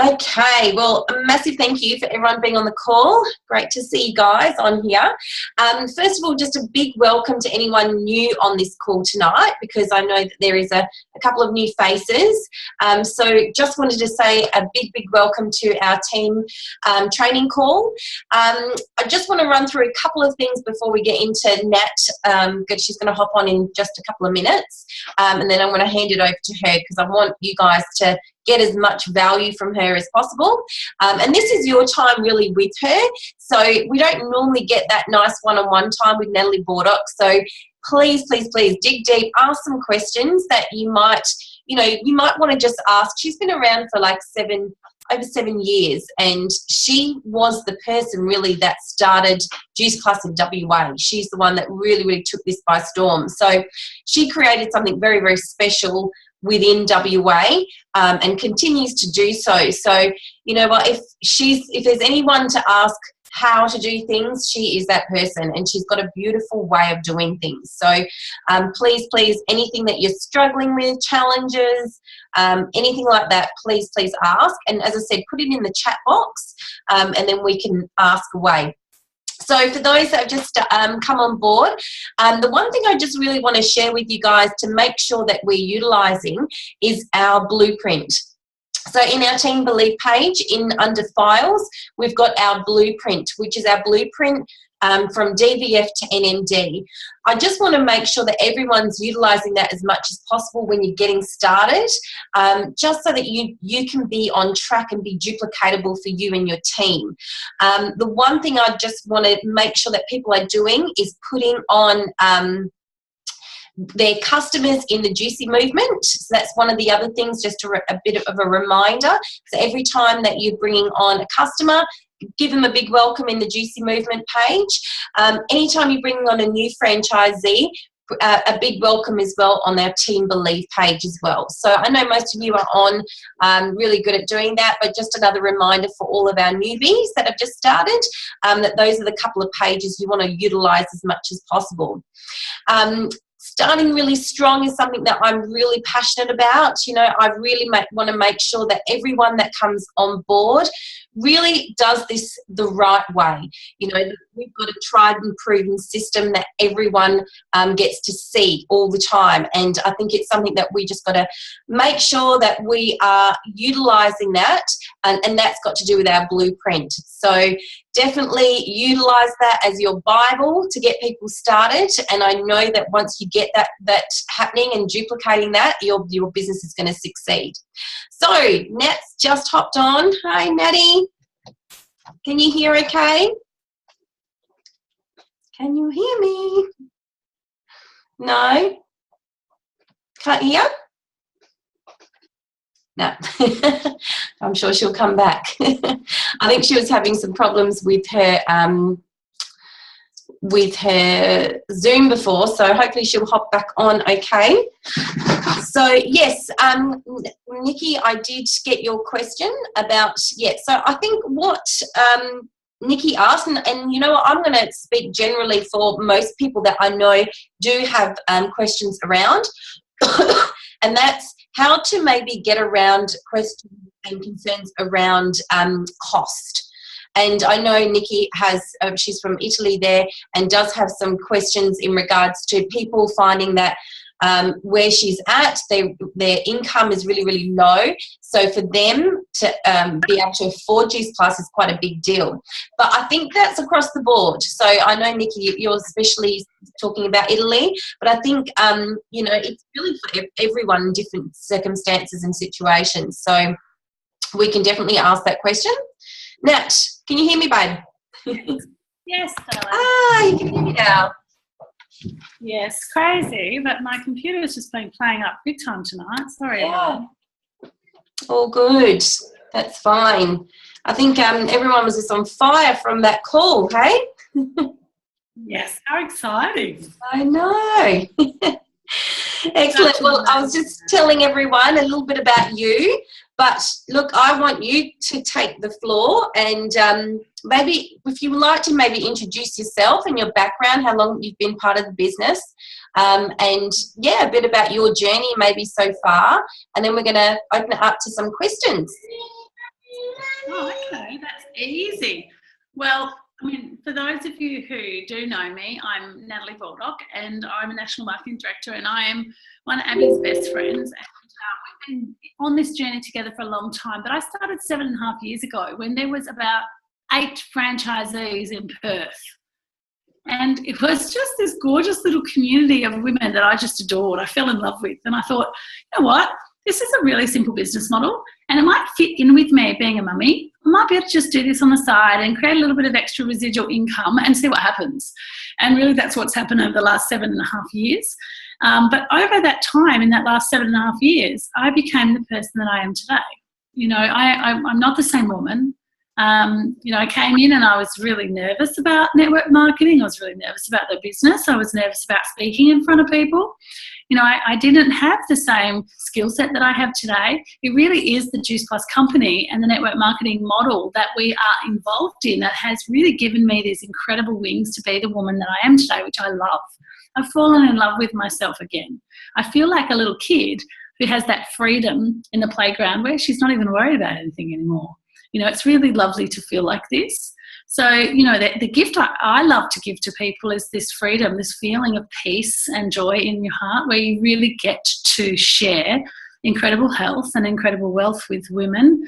Okay, well, a massive thank you for everyone being on the call. Great to see you guys on here. First of all, just a big welcome to anyone new on this call tonight, because I know that there is a couple of new faces. So just wanted to say a big welcome to our team training call. I just want to run through a couple of things before we get into Nat, because she's going to hop on in just a couple of minutes, and then I'm going to hand it over to her because I want you guys to get as much value from her as possible. And this is your time really with her. So we don't normally get that nice one-on-one time with Natalie Baldock. So please dig deep, ask some questions that you might want to just ask. She's been around for like over 7 years, and she was the person really that started Juice Class in WA. She's the one that really took this by storm. So she created something very special within WA, and continues to do so. So, you know what, if there's anyone to ask how to do things, she is that person, and she's got a beautiful way of doing things. So please, anything that you're struggling with, challenges, anything like that, please ask. And as I said, put it in the chat box, and then we can ask away. So for those that have just come on board, the one thing I just really want to share with you guys to make sure that we're utilising is our blueprint. So in our Team Believe page, under files, we've got our blueprint, which is our blueprint from DVF to NMD. I just want to make sure that everyone's utilising that as much as possible when you're getting started, just so that you can be on track and be duplicatable for you and your team. The one thing I just want to make sure that people are doing is putting on their customers in the Juicy movement. So that's one of the other things, just a bit of a reminder. So every time that you're bringing on a customer, give them a big welcome in the Juicy movement page. Anytime you're bringing on a new franchisee, a big welcome as well on our Team Believe page as well. So I know most of you are on really good at doing that, but just another reminder for all of our newbies that have just started, that those are the couple of pages you want to utilise as much as possible. Starting really strong is something that I'm really passionate about. You know, I really want to make sure that everyone that comes on board really does this the right way. You know, we've got a tried and proven system that everyone gets to see all the time, and I think it's something that we just got to make sure that we are utilising that, and that's got to do with our blueprint. So definitely utilise that as your Bible to get people started, and I know that once you get that happening and duplicating that, your business is going to succeed. So Nat's just hopped on. Hi Natty, can you hear okay? Can you hear me? No? Can't hear? No. I'm sure she'll come back. I think she was having some problems with her Zoom before, so hopefully she'll hop back on okay. So yes, Nikki, I did get your question about, so I think what Nikki asked, and you know what, I'm going to speak generally for most people that I know do have questions around, and that's how to maybe get around questions and concerns around cost. And I know Nikki has, she's from Italy there, and does have some questions in regards to people finding that where she's at, their income is really low. So for them to be able to afford Juice Plus is quite a big deal. But I think that's across the board. So I know, Nikki, you're especially talking about Italy, but I think, you know, it's really for everyone in different circumstances and situations. So we can definitely ask that question. Nat, can you hear me, babe? Yes, darling. You can hear me now. Yes, crazy, but my computer's just been playing up big time tonight. Sorry about that. All good. That's fine. I think everyone was just on fire from that call, hey? Yes, how exciting. I know. Excellent. Well, I was just telling everyone a little bit about you, but look, I want you to take the floor, and maybe if you would like to maybe introduce yourself and your background, how long you've been part of the business, and a bit about your journey maybe so far, and then we're going to open it up to some questions. Oh, okay, that's easy. Well, I mean, for those of you who do know me, I'm Natalie Baldock, and I'm a National Marketing Director, and I am one of Abby's best friends. And we've been on this journey together for a long time, but I started 7.5 years ago when there was about 8 franchisees in Perth. And it was just this gorgeous little community of women that I just adored. I fell in love with. And I thought, you know what? This is a really simple business model and it might fit in with me being a mummy. I might be able to just do this on the side and create a little bit of extra residual income and see what happens. And really that's what's happened over the last 7.5 years. But over that time, in that last 7.5 years, I became the person that I am today. You know, I'm not the same woman. You know, I came in and I was really nervous about network marketing. I was really nervous about the business. I was nervous about speaking in front of people. You know, I didn't have the same skill set that I have today. It really is the Juice Plus company and the network marketing model that we are involved in that has really given me these incredible wings to be the woman that I am today, which I love. I've fallen in love with myself again. I feel like a little kid who has that freedom in the playground where she's not even worried about anything anymore. You know, it's really lovely to feel like this. So, you know, the gift I love to give to people is this freedom, this feeling of peace and joy in your heart where you really get to share incredible health and incredible wealth with women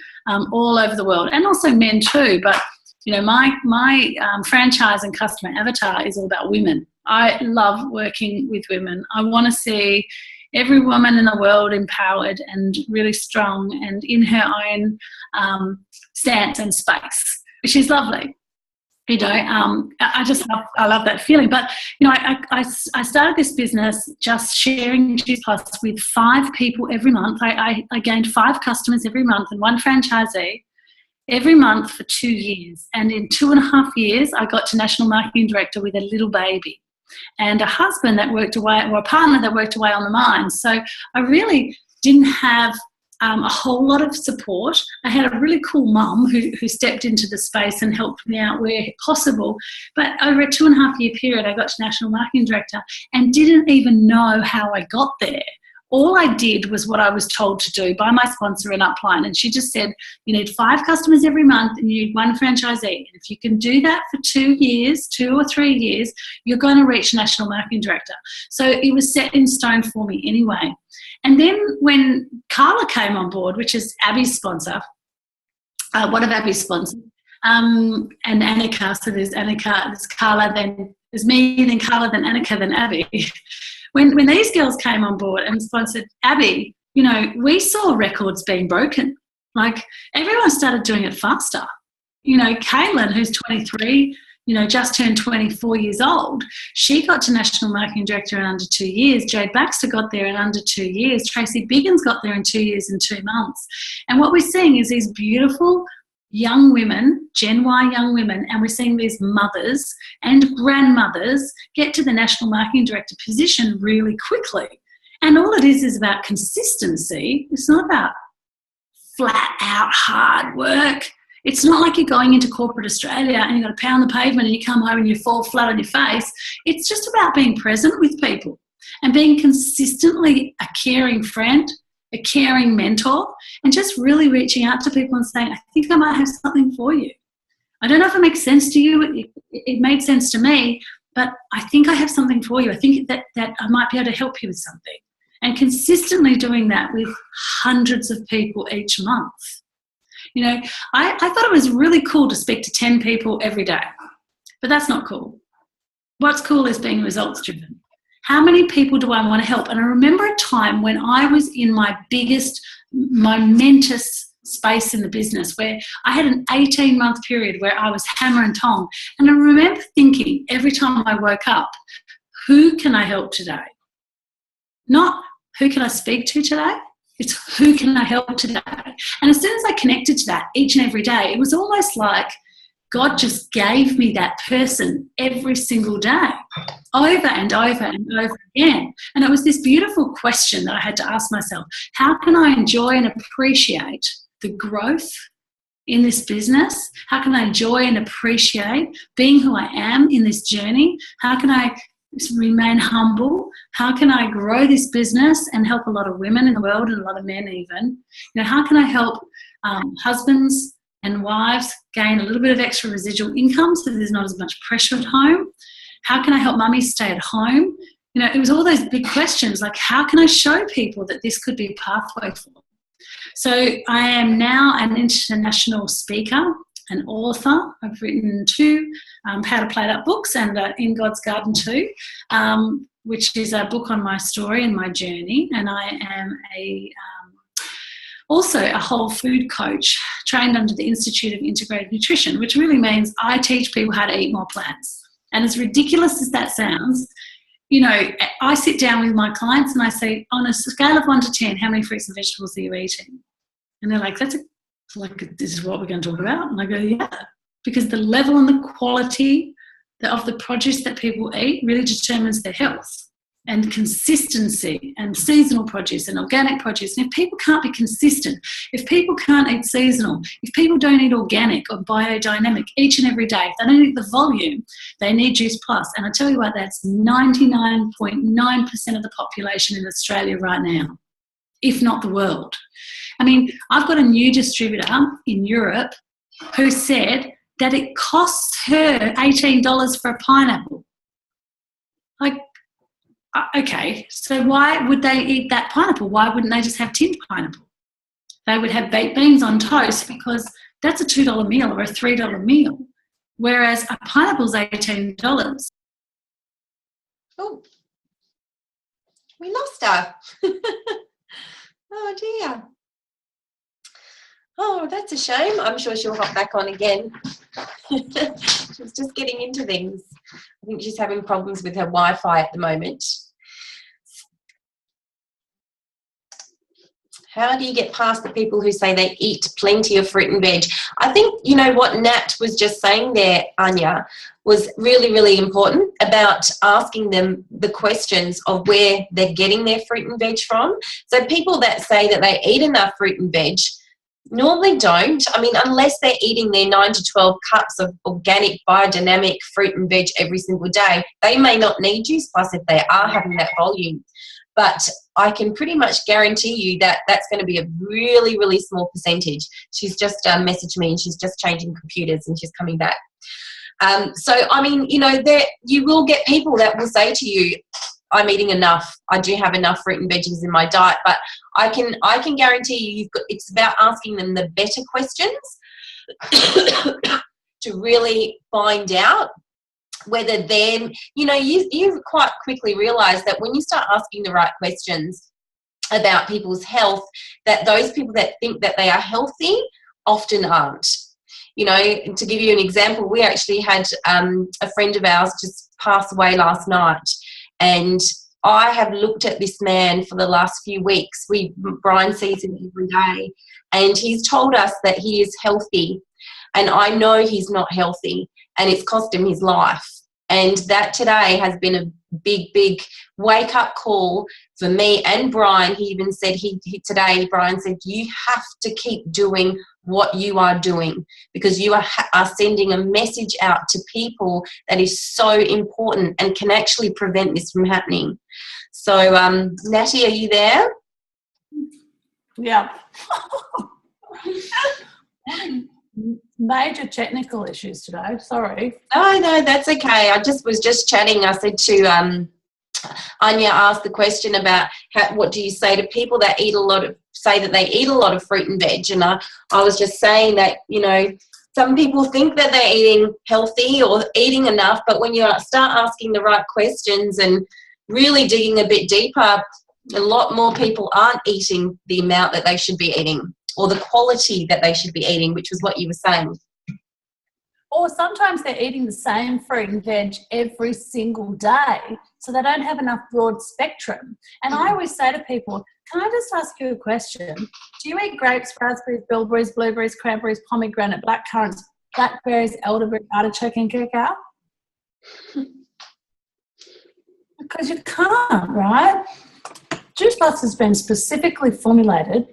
all over the world and also men too. But, you know, my franchise and customer avatar is all about women. I love working with women. I want to see every woman in the world empowered and really strong and in her own stance and space, which is lovely. You know, I love that feeling. But, you know, I started this business just sharing Juice Plus with 5 people every month. I gained 5 customers every month and 1 franchisee every month for 2 years. And in 2.5 years, I got to National Marketing Director with a little baby and a husband that worked away, or a partner that worked away on the mines. So I really didn't have a whole lot of support. I had a really cool mum who stepped into the space and helped me out where possible. But over a 2.5 year period, I got to National Marketing Director and didn't even know how I got there. All I did was what I was told to do by my sponsor and upline. And she just said, you need 5 customers every month and you need 1 franchisee. And if you can do that for 2 years, 2 or 3 years, you're going to reach National Marketing Director. So it was set in stone for me anyway. And then when Carla came on board, which is Abby's sponsor, one of Abby's sponsors, and Annika, so there's Annika, there's Carla, then there's me, then Carla, then Annika, then Abby. When these girls came on board and sponsored Abby, you know, we saw records being broken. Like, everyone started doing it faster. You know, Caitlin, who's 23, you know, just turned 24 years old, she got to National Marketing Director in under 2 years. Jade Baxter got there in under 2 years. Tracy Biggins got there in 2 years and 2 months. And what we're seeing is these beautiful young women, Gen Y young women, and we're seeing these mothers and grandmothers get to the National Marketing Director position really quickly. And all it is about consistency. It's not about flat out hard work. It's not like you're going into corporate Australia and you've got to pound the pavement and you come home and you fall flat on your face. It's just about being present with people and being consistently a caring friend, a caring mentor, and just really reaching out to people and saying, I think I might have something for you. I don't know if it makes sense to you. It made sense to me, but I think I have something for you. I think that I might be able to help you with something. And consistently doing that with hundreds of people each month. You know, I thought it was really cool to speak to 10 people every day, but that's not cool. What's cool is being results driven. How many people do I want to help? And I remember a time when I was in my biggest, momentous space in the business where I had an 18-month period where I was hammer and tong. And I remember thinking every time I woke up, who can I help today? Not who can I speak to today? It's who can I help today? And as soon as I connected to that each and every day, it was almost like God just gave me that person every single day, over and over and over again. And it was this beautiful question that I had to ask myself: how can I enjoy and appreciate the growth in this business? How can I enjoy and appreciate being who I am in this journey? How can I remain humble? How can I grow this business and help a lot of women in the world and a lot of men even? You know, how can I help husbands and wives gain a little bit of extra residual income so there's not as much pressure at home? How can I help mummies stay at home? You know, it was all those big questions, like how can I show people that this could be a pathway for them? So I am now an international speaker, an author. I've written 2 How to Play That books and In God's Garden too, which is a book on my story and my journey. And I am also a whole food coach trained under the Institute of Integrated Nutrition, which really means I teach people how to eat more plants. And as ridiculous as that sounds, you know, I sit down with my clients and I say, on a scale of 1 to 10, how many fruits and vegetables are you eating? And they're like, this is what we're going to talk about? And I go, yeah, because the level and the quality of the produce that people eat really determines their health, and consistency, and seasonal produce and organic produce. And if people can't be consistent, if people can't eat seasonal, if people don't eat organic or biodynamic each and every day, if they don't eat the volume, they need Juice Plus. And I tell you what, that's 99.9% of the population in Australia right now, if not the world. I mean, I've got a new distributor in Europe who said that it costs her $18 for a pineapple. Like, okay, so why would they eat that pineapple? Why wouldn't they just have tinned pineapple? They would have baked beans on toast because that's a $2 meal or a $3 meal, whereas a pineapple's $18. Oh, we lost her. Oh dear. Oh, that's a shame. I'm sure she'll hop back on again. She's just getting into things. I think she's having problems with her Wi-Fi at the moment. How do you get past the people who say they eat plenty of fruit and veg? I think, you know, what Nat was just saying there, Anya, was really, really important about asking them the questions of where they're getting their fruit and veg from. So people that say that they eat enough fruit and veg normally don't. I mean, unless they're eating their 9 to 12 cups of organic, biodynamic fruit and veg every single day, they may not need Juice Plus if they are having that volume. But I can pretty much guarantee you that that's going to be a really, really small percentage. She's just messaged me and she's just changing computers and she's coming back. So, I mean, you know, you will get people that will say to you, I'm eating enough. I do have enough fruit and veggies in my diet. But I can guarantee you, it's about asking them the better questions to really find out whether then, you know, you quite quickly realise that when you start asking the right questions about people's health, that those people that think that they are healthy often aren't. You know, to give you an example, we actually had a friend of ours just pass away last night, and I have looked at this man for the last few weeks. Brian sees him every day, and he's told us that he is healthy, and I know he's not healthy, and it's cost him his life. And that today has been a big, big wake-up call for me and Brian. He even said, Brian said, you have to keep doing what you are doing, because you are sending a message out to people that is so important and can actually prevent this from happening. So, Natty, are you there? Yeah. Major technical issues today. Sorry. No, that's okay. I was just chatting. I said to Anya asked the question about what do you say to people that say that they eat a lot of fruit and veg, and I was just saying that, you know, some people think that they're eating healthy or eating enough, but when you start asking the right questions and really digging a bit deeper, a lot more people aren't eating the amount that they should be eating or the quality that they should be eating, which was what you were saying. Or sometimes they're eating the same fruit and veg every single day, so they don't have enough broad spectrum. And I always say to people, can I just ask you a question? Do you eat grapes, raspberries, bilberries, blueberries, cranberries, pomegranate, blackcurrants, blackberries, elderberry, artichoke and cacao? Because you can't, right? Juice Plus has been specifically formulated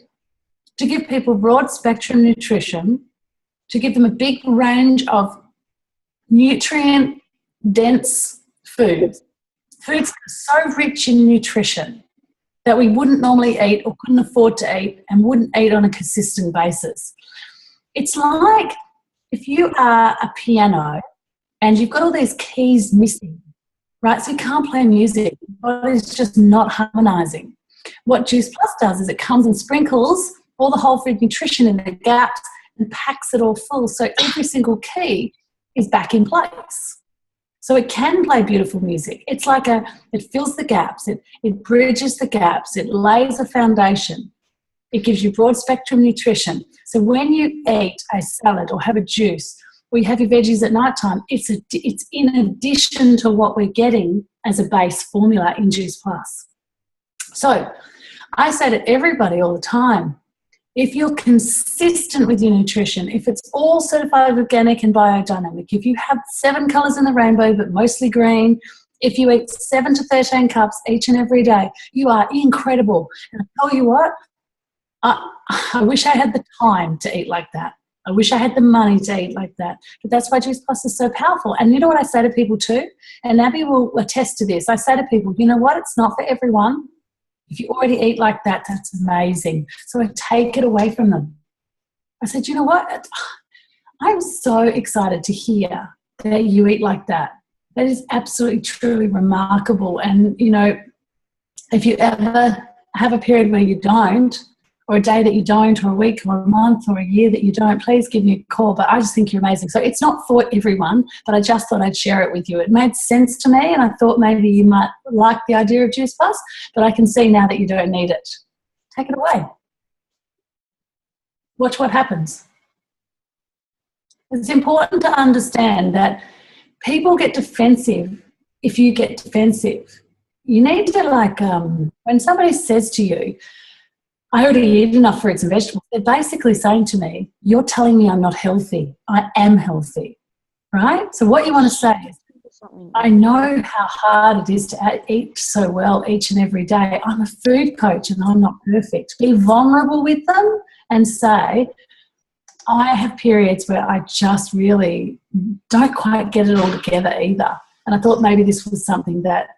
to give people broad spectrum nutrition, to give them a big range of nutrient-dense foods that are so rich in nutrition that we wouldn't normally eat or couldn't afford to eat and wouldn't eat on a consistent basis. It's like if you are a piano and you've got all these keys missing, right? So you can't play music. Your body's just not harmonizing. What Juice Plus does is it comes and sprinkles all the whole food nutrition in the gaps and packs it all full. So every single key is back in place. So it can play beautiful music. It's like it fills the gaps, it bridges the gaps, it lays a foundation. It gives you broad spectrum nutrition. So when you eat a salad or have a juice or you have your veggies at night time, it's in addition to what we're getting as a base formula in Juice Plus. So I say to everybody all the time, if you're consistent with your nutrition, if it's all certified organic and biodynamic, if you have 7 colours in the rainbow but mostly green, if you eat 7 to 13 cups each and every day, you are incredible. And I tell you what, I wish I had the time to eat like that. I wish I had the money to eat like that. But that's why Juice Plus is so powerful. And you know what I say to people too? And Abby will attest to this. I say to people, you know what? It's not for everyone. If you already eat like that, that's amazing. So I take it away from them. I said, you know what? I'm so excited to hear that you eat like that. That is absolutely, truly remarkable. And, you know, if you ever have a period where you don't, or a day that you don't, or a week or a month or a year that you don't, please give me a call. But I just think you're amazing. So it's not for everyone, but I just thought I'd share it with you. It made sense to me, and I thought maybe you might like the idea of Juice Plus, but I can see now that you don't need it. Take it away. Watch what happens. It's important to understand that people get defensive if you get defensive. You need to, when somebody says to you, I already eat enough fruits and vegetables, they're basically saying to me, you're telling me I'm not healthy. I am healthy, right? So what you want to say is, I know how hard it is to eat so well each and every day. I'm a food coach and I'm not perfect. Be vulnerable with them and say, I have periods where I just really don't quite get it all together either. And I thought maybe this was something that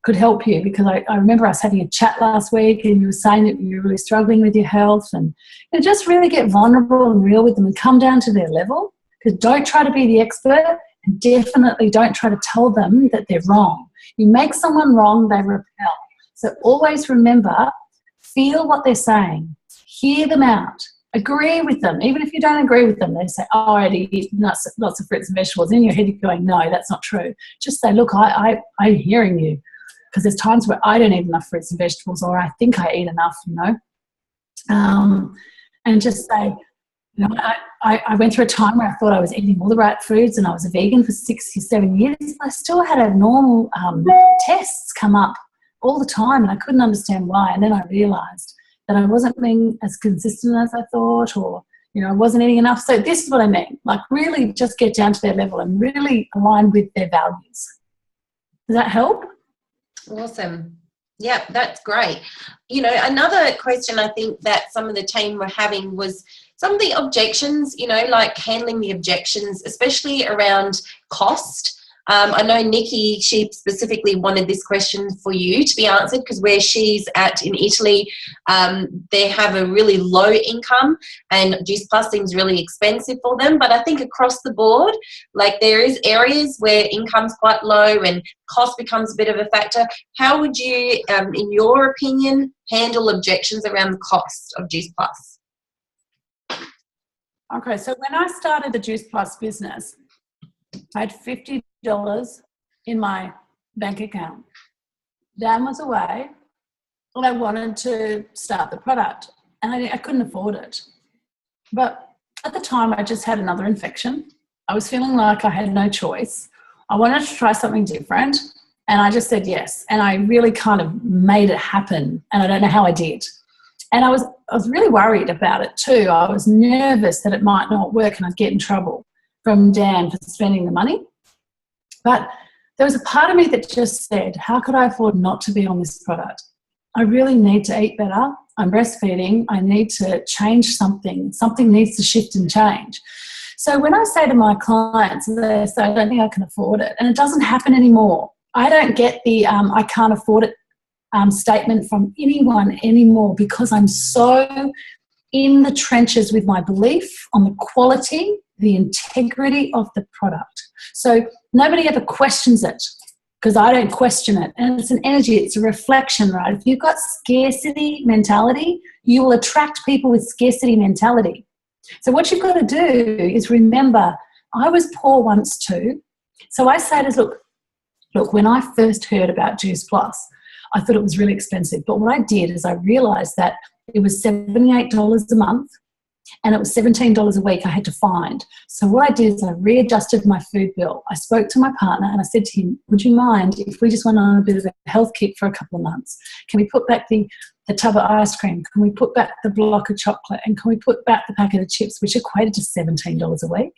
could help you, because I remember us having a chat last week and you were saying that you were really struggling with your health, and just really get vulnerable and real with them and come down to their level, because don't try to be the expert, and definitely don't try to tell them that they're wrong. You make someone wrong, they repel. So always remember, feel what they're saying, hear them out, agree with them. Even if you don't agree with them, they say, oh, I eat lots of fruits and vegetables. In your head you're going, no, that's not true. Just say, look, I'm hearing you. Because there's times where I don't eat enough fruits and vegetables, or I think I eat enough, and just say, I went through a time where I thought I was eating all the right foods, and I was a vegan for 6 or 7 years. I still had abnormal tests come up all the time, and I couldn't understand why. And then I realised that I wasn't being as consistent as I thought, or I wasn't eating enough. So this is what I mean. Like, really just get down to their level and really align with their values. Does that help? Awesome. Yeah, that's great. Another question I think that some of the team were having was some of the objections, like handling the objections, especially around cost. I know Nikki, she specifically wanted this question for you to be answered, because where she's at in Italy, they have a really low income and Juice Plus seems really expensive for them. But I think across the board, like, there is areas where income's quite low and cost becomes a bit of a factor. How would you, in your opinion, handle objections around the cost of Juice Plus? Okay, so when I started the Juice Plus business, I had $50 in my bank account. Dan was away, and I wanted to start the product, and I couldn't afford it. But at the time, I just had another infection. I was feeling like I had no choice. I wanted to try something different, and I just said yes. And I really kind of made it happen, and I don't know how I did. And I was really worried about it too. I was nervous that it might not work and I'd get in trouble from Dan for spending the money. But there was a part of me that just said, how could I afford not to be on this product? I really need to eat better. I'm breastfeeding. I need to change something. Something needs to shift and change. So when I say to my clients, they say, I don't think I can afford it. And it doesn't happen anymore. I don't get the I can't afford it statement from anyone anymore, because I'm so in the trenches with my belief on the quality, the integrity of the product. So nobody ever questions it, because I don't question it. And it's an energy, it's a reflection, right? If you've got scarcity mentality, you will attract people with scarcity mentality. So what you've got to do is remember, I was poor once too. So I say to look, when I first heard about Juice Plus, I thought it was really expensive. But what I did is I realised that it was $78 a month and it was $17 a week I had to find. So what I did is I readjusted my food bill. I spoke to my partner and I said to him, would you mind if we just went on a bit of a health kick for a couple of months? Can we put back the tub of ice cream? Can we put back the block of chocolate? And can we put back the packet of chips, which equated to $17 a week?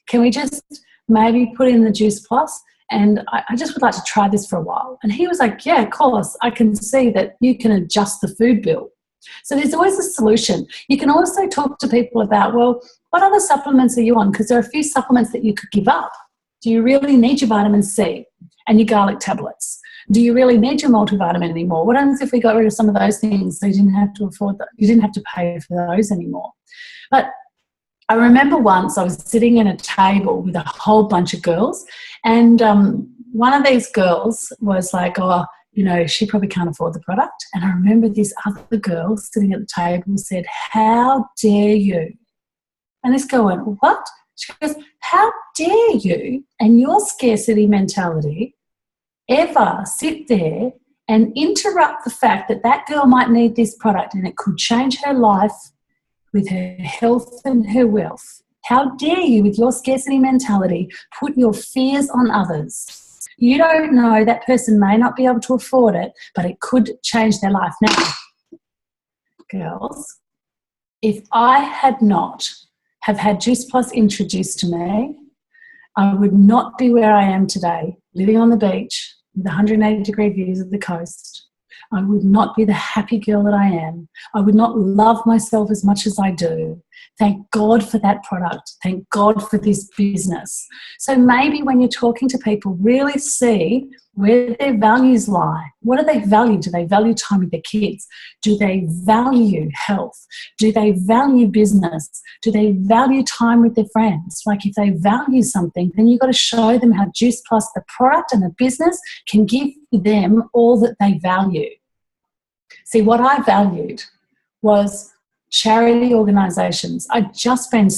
Can we just maybe put in the Juice Plus? And I just would like to try this for a while. And he was like, yeah, of course, I can see that you can adjust the food bill. So there's always a solution. You can also talk to people about, well, what other supplements are you on? Because there are a few supplements that you could give up. Do you really need your vitamin C and your garlic tablets? Do you really need your multivitamin anymore? What happens if we got rid of some of those things so you didn't have to afford that? You didn't have to pay for those anymore. But I remember once I was sitting at a table with a whole bunch of girls, and one of these girls was like, oh, you know, she probably can't afford the product. And I remember this other girl sitting at the table said, how dare you? And this girl went, what? She goes, how dare you and your scarcity mentality ever sit there and interrupt the fact that that girl might need this product and it could change her life with her health and her wealth. How dare you, with your scarcity mentality, put your fears on others? You don't know, that person may not be able to afford it, but it could change their life. Now, girls, if I had not have had Juice Plus introduced to me, I would not be where I am today, living on the beach with 180-degree views of the coast. I would not be the happy girl that I am. I would not love myself as much as I do. Thank God for that product. Thank God for this business. So maybe when you're talking to people, really see where their values lie. What do they value? Do they value time with their kids? Do they value health? Do they value business? Do they value time with their friends? Like, if they value something, then you've got to show them how Juice Plus, the product and the business, can give them all that they value. See, what I valued was charity organisations. I'd just been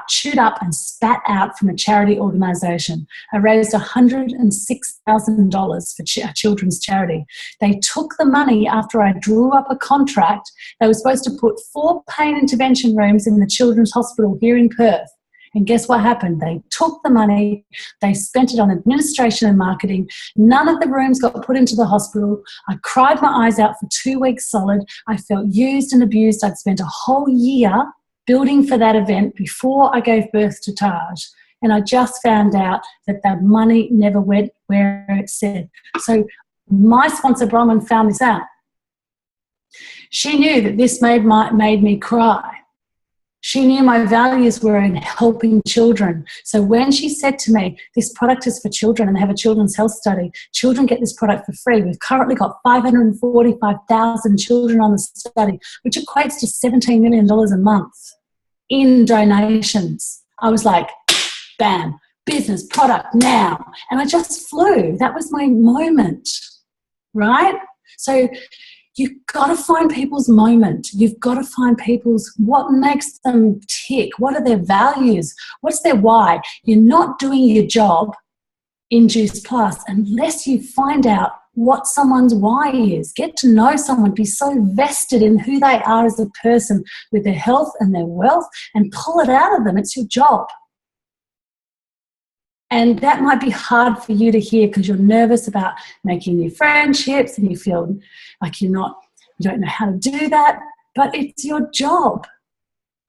chewed up and spat out from a charity organisation. I raised $106,000 for a children's charity. They took the money after I drew up a contract. They were supposed to put 4 pain intervention rooms in the children's hospital here in Perth. And guess what happened? They took the money, they spent it on administration and marketing. None of the rooms got put into the hospital. I cried my eyes out for 2 weeks solid. I felt used and abused. I'd spent a whole year building for that event before I gave birth to Taj. And I just found out that the money never went where it said. So my sponsor, Bronwyn, found this out. She knew that this made me cry. She knew my values were in helping children. So when she said to me, this product is for children and they have a children's health study, children get this product for free. We've currently got 545,000 children on the study, which equates to $17 million a month in donations. I was like, bam, business, product now. And I just flew. That was my moment, right? So you've got to find people's moment. You've got to find people's, what makes them tick? What are their values? What's their why? You're not doing your job in Juice Plus unless you find out what someone's why is. Get to know someone. Be so vested in who they are as a person with their health and their wealth, and pull it out of them. It's your job. And that might be hard for you to hear because you're nervous about making new friendships and you feel like you don't know how to do that, but it's your job.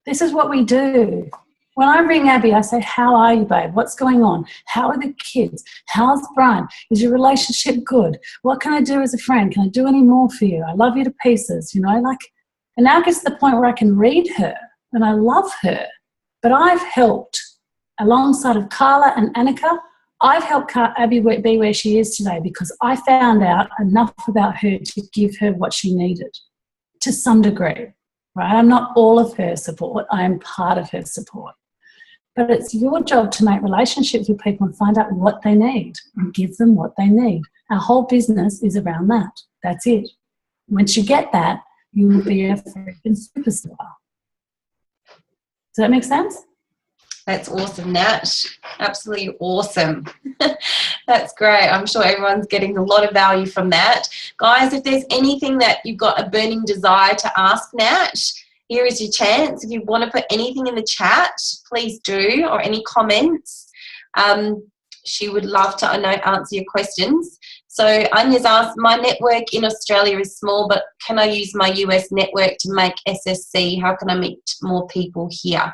This is what we do. When I ring Abby, I say, how are you, babe? What's going on? How are the kids? How's Brian? Is your relationship good? What can I do as a friend? Can I do any more for you? I love you to pieces, and now it gets to the point where I can read her and I love her. But I've helped, alongside of Carla and Annika, I've helped Abby be where she is today because I found out enough about her to give her what she needed to some degree, right? I'm not all of her support. I am part of her support. But it's your job to make relationships with people and find out what they need and give them what they need. Our whole business is around that. That's it. Once you get that, you will be a freaking superstar. Does that make sense? That's awesome, Nat. Absolutely awesome. That's great. I'm sure everyone's getting a lot of value from that. Guys, if there's anything that you've got a burning desire to ask Nat, here is your chance. If you want to put anything in the chat, please do, or any comments. She would love to answer your questions. So Anya's asked, my network in Australia is small, but can I use my US network to make SSC? How can I meet more people here?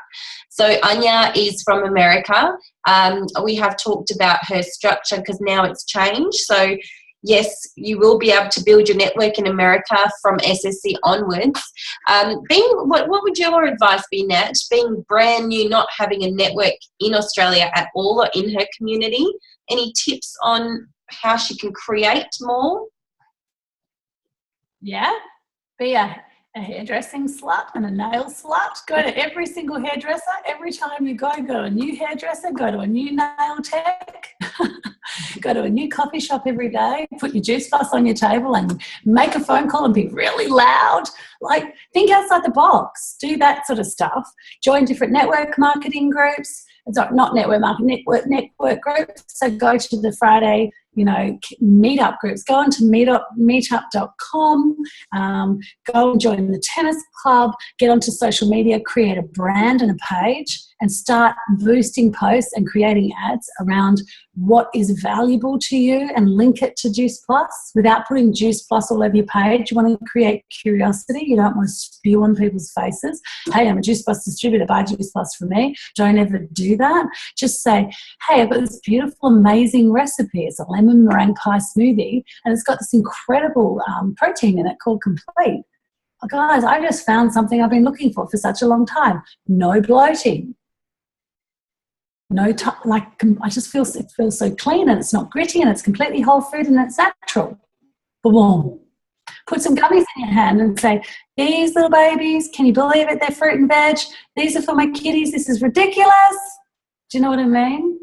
So Anya is from America. We have talked about her structure because now it's changed. So yes, you will be able to build your network in America from SSC onwards. What would your advice be, Nat? Being brand new, not having a network in Australia at all or in her community, any tips on how she can create more? Yeah, be a hairdressing slut and a nail slut. Go to every single hairdresser. Every time you go to a new hairdresser, go to a new nail tech, go to a new coffee shop every day, put your juice plus on your table and make a phone call and be really loud. Like, think outside the box. Do that sort of stuff. Join different network marketing groups. Not network marketing, network groups. So go to the Friday, meetup groups. Go on to meetup.com. Go and join the tennis club. Get onto social media. Create a brand and a page, and start boosting posts and creating ads around what is valuable to you, and link it to Juice Plus without putting Juice Plus all over your page. You want to create curiosity. You don't want to spew on people's faces. Hey, I'm a Juice Plus distributor. Buy Juice Plus from me. Don't ever do that. Just say, hey, I've got this beautiful, amazing recipe. It's a lemon meringue pie smoothie, and it's got this incredible protein in it called Complete. Oh, guys, I just found something I've been looking for such a long time. No bloating. I just feel it feels so clean, and it's not gritty, and it's completely whole food, and it's natural. Boom. Put some gummies in your hand and say, these little babies, can you believe it? They're fruit and veg. These are for my kitties. This is ridiculous. Do you know what I mean?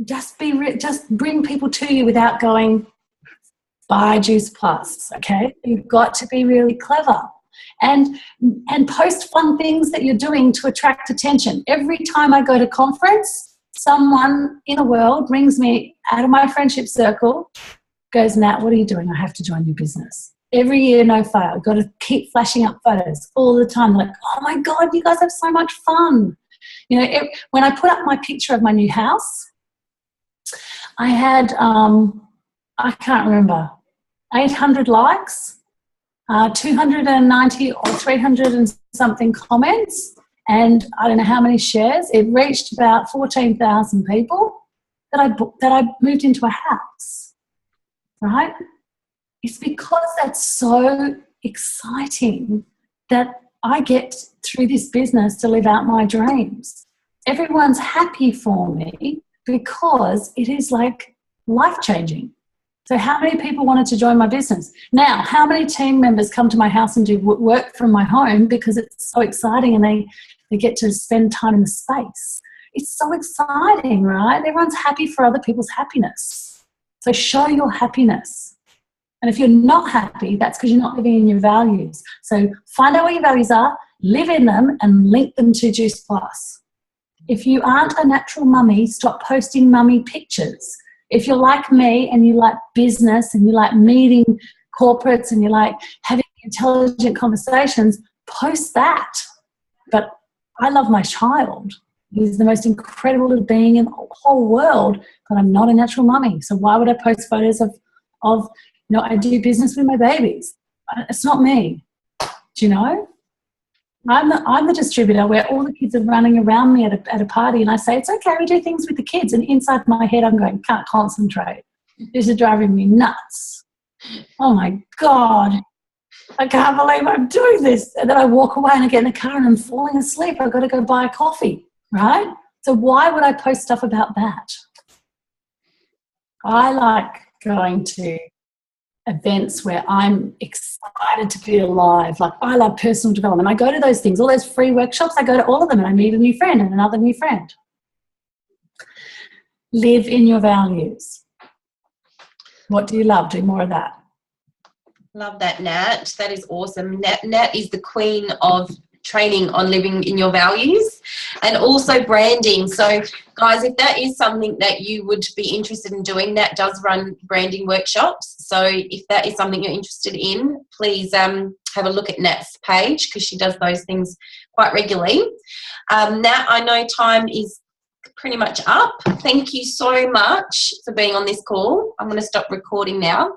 Just bring people to you without going, buy Juice Plus, okay? You've got to be really clever. And post fun things that you're doing to attract attention. Every time I go to conference, someone in the world brings me out of my friendship circle, goes, Nat, what are you doing? I have to join your business. Every year, no fail. I've got to keep flashing up photos all the time. Like, oh my God, you guys have so much fun. When I put up my picture of my new house, I had, I can't remember, 800 likes. 290 or 300 and something comments, and I don't know how many shares. It reached about 14,000 people that I moved into a house, right? It's because that's so exciting that I get through this business to live out my dreams. Everyone's happy for me because it is like life-changing. So how many people wanted to join my business? Now, how many team members come to my house and do work from my home because it's so exciting and they get to spend time in the space? It's so exciting, right? Everyone's happy for other people's happiness. So show your happiness. And if you're not happy, that's because you're not living in your values. So find out what your values are, live in them, and link them to Juice Plus. If you aren't a natural mummy, stop posting mummy pictures. If you're like me and you like business and you like meeting corporates and you like having intelligent conversations, post that. But I love my child. He's the most incredible little being in the whole world, but I'm not a natural mummy. So why would I post photos of I do business with my babies? It's not me. Do you know? I'm the distributor where all the kids are running around me at a party, and I say, it's okay, we do things with the kids. And inside my head, I'm going, can't concentrate. This is driving me nuts. Oh, my God. I can't believe I'm doing this. And then I walk away and I get in the car and I'm falling asleep. I've got to go buy a coffee, right? So why would I post stuff about that? I like going to events where I'm excited to be alive. Like, I love personal development. I go to those things, all those free workshops, I go to all of them and I meet a new friend and another new friend. Live in your values. What do you love? Do more of that. Love that, Nat. That is awesome. Nat is the queen of training on living in your values and also branding. So, guys, if that is something that you would be interested in doing, Nat does run branding workshops. So if that is something you're interested in, please have a look at Nat's page because she does those things quite regularly. Nat, I know time is pretty much up. Thank you so much for being on this call. I'm going to stop recording now.